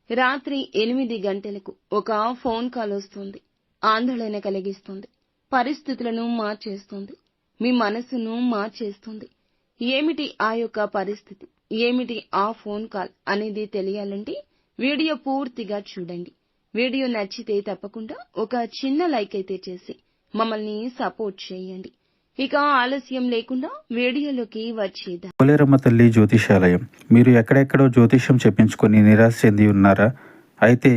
రాత్రి 8 గంటలకు ఒక ఫోన్ కాల్ వస్తుంది. ఆందోళన కలిగిస్తుంది. పరిస్థితులను మార్చేస్తుంది. మీ మనసును మార్చేస్తుంది. ఏమిటి ఆ యొక్క పరిస్థితి, ఏమిటి ఆ ఫోన్ కాల్ అనేది తెలియాలంటే వీడియో పూర్తిగా చూడండి. వీడియో నచ్చితే తప్పకుండా ఒక చిన్న లైక్ అయితే చేసి మమ్మల్ని సపోర్ట్ చేయండి. ఇక ఆలస్యం లేకుండా వీడియోలోకి వచ్చేద్దాం. పోలేరమ్మ తల్లి జ్యోతిషాలయం. మీరు ఎక్కడెక్కడో జ్యోతిష్యం చెప్పించుకొని నిరాశ చెంది ఉన్నారా? అయితే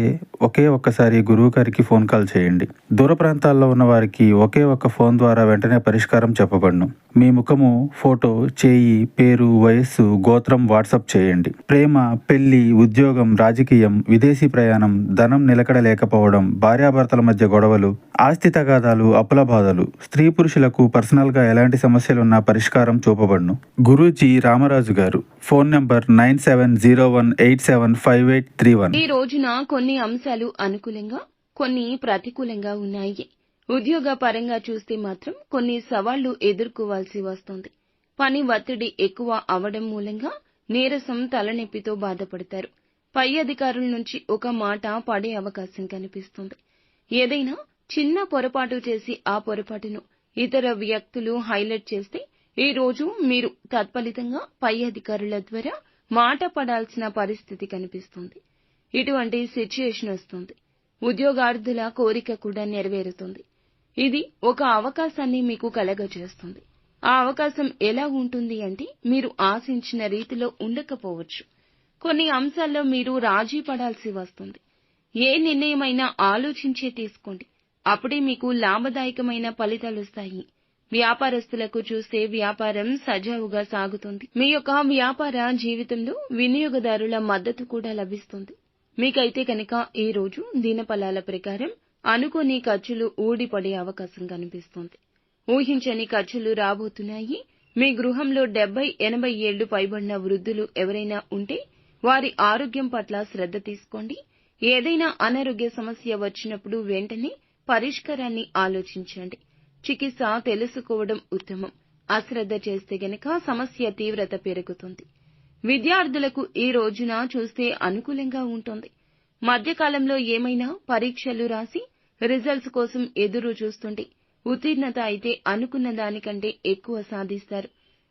ఒక్కసారి గురువు గారికి ఫోన్ కాల్ చేయండి. దూర ప్రాంతాల్లో ఉన్న వారికి ఒకే ఒక్క ఫోన్ ద్వారా వెంటనే పరిష్కారం చెప్పబడును. మీ ముఖము, ఫోటో, చేయి, పేరు, వయస్సు, గోత్రం వాట్సాప్ చేయండి. ప్రేమ, పెళ్లి, ఉద్యోగం, రాజకీయం, విదేశీ ప్రయాణం, ధనం నిలకడ లేకపోవడం, భార్యాభర్తల మధ్య గొడవలు, ఆస్తి తగాదాలు, అప్పుల బాధలు, స్త్రీ పురుషులకు పర్సనల్ గా ఎలాంటి సమస్యలున్నా పరిష్కారం చూపబడును. గురూజీ రామరాజు గారు. Phone number 9701875831. ఈ రోజున కొన్ని అంశాలు అనుకూలంగా, కొన్ని ప్రతికూలంగా ఉన్నాయి. ఉద్యోగ పరంగా చూస్తే మాత్రం కొన్ని సవాళ్లు ఎదుర్కోవాల్సి వస్తుంది. పని ఒత్తిడి ఎక్కువ అవడం మూలంగా నీరసం, తలనొప్పితో బాధపడతారు. పై అధికారుల నుంచి ఒక మాట పడే అవకాశం కనిపిస్తుంది. ఏదైనా చిన్న పొరపాటు చేసి ఆ పొరపాటును ఇతర వ్యక్తులు హైలైట్ చేస్తే ఈ రోజు మీరు తత్ఫలితంగా పై అధికారుల ద్వారా మాట పడాల్సిన పరిస్థితి కనిపిస్తుంది. ఇటువంటి సిచ్యుయేషన్ వస్తుంది. ఉద్యోగార్థుల కోరిక కూడా నెరవేరుతుంది. ఇది ఒక అవకాశాన్ని మీకు కలగజేస్తుంది. ఆ అవకాశం ఎలా ఉంటుంది అంటే మీరు ఆశించిన రీతిలో ఉండకపోవచ్చు. కొన్ని అంశాల్లో మీరు రాజీ పడాల్సి వస్తుంది. ఏ నిర్ణయమైనా ఆలోచించే తీసుకోండి. అప్పుడే మీకు లాభదాయకమైన ఫలితాలొస్తాయి. వ్యాపారస్తులకు చూస్తే వ్యాపారం సజావుగా సాగుతుంది. మీ యొక్క వ్యాపార జీవితంలో వినియోగదారుల మద్దతు కూడా లభిస్తుంది. మీకైతే కనుక ఈ రోజు దినఫలాల ప్రకారం అనుకోని ఖర్చులు ఊడిపడే అవకాశం కనిపిస్తుంది. ఊహించని ఖర్చులు రాబోతున్నాయి. మీ గృహంలో 70-80 ఏళ్లు పైబడిన వృద్ధులు ఎవరైనా ఉంటే వారి ఆరోగ్యం పట్ల శ్రద్ధ తీసుకోండి. ఏదైనా అనారోగ్య సమస్య వచ్చినప్పుడు వెంటనే పరిష్కారాన్ని ఆలోచించండి. చికిత్స తెలుసుకోవడం ఉత్తమం. అశ్రద్ధ చేస్తే గనక సమస్య తీవ్రత పెరుగుతుంది. విద్యార్థులకు ఈ రోజున చూస్తే అనుకూలంగా ఉంటుంది. మధ్యకాలంలో ఏమైనా పరీక్షలు రాసి రిజల్ట్స్ కోసం ఎదురు చూస్తుంటే ఉత్తీర్ణత అయితే అనుకున్న దానికంటే ఎక్కువ సాధిస్తారు.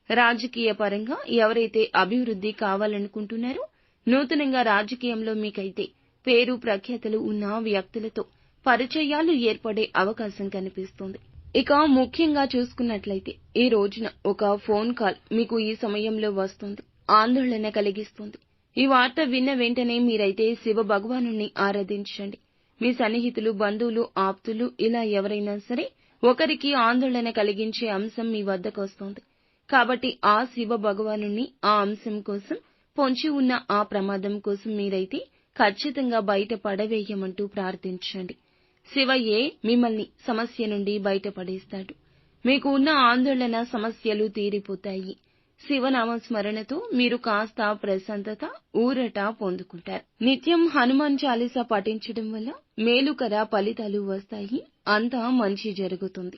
రాజకీయ పరంగా ఎవరైతే అభివృద్ధి కావాలనుకుంటున్నారో నూతనంగా రాజకీయంలో మీకైతే పేరు ప్రఖ్యాతలు ఉన్న వ్యక్తులతో పరిచయాలు ఏర్పడే అవకాశం కనిపిస్తుంది. ఇక ముఖ్యంగా చూసుకున్నట్లయితే ఈ రోజున ఒక ఫోన్ కాల్ మీకు ఈ సమయంలో వస్తుంది. ఆందోళన కలిగిస్తుంది. ఈ వార్త విన్న వెంటనే మీరైతే శివ భగవానుణ్ణి ఆరాధించండి. మీ సన్నిహితులు, బంధువులు, ఆప్తులు ఇలా ఎవరైనా సరే ఒకరికి ఆందోళన కలిగించే అంశం మీ వద్దకు వస్తుంది. కాబట్టి ఆ శివ భగవానుణ్ణి ఆ అంశం కోసం, పొంచి ఉన్న ఆ ప్రమాదం కోసం మీరైతే ఖచ్చితంగా బయట పడవేయమంటూ ప్రార్థించండి. శివయ్యే మిమ్మల్ని సమస్య నుండి బయటపడేస్తాడు. మీకు ఉన్న ఆందోళన సమస్యలు తీరిపోతాయి. శివనామ స్మరణతో మీరు కాస్త ప్రశాంతత, ఊరట పొందుకుంటారు. నిత్యం హనుమాన్ చాలీసా పఠించడం వల్ల మేలుకర ఫలితాలు వస్తాయి. అంతా మంచి జరుగుతుంది.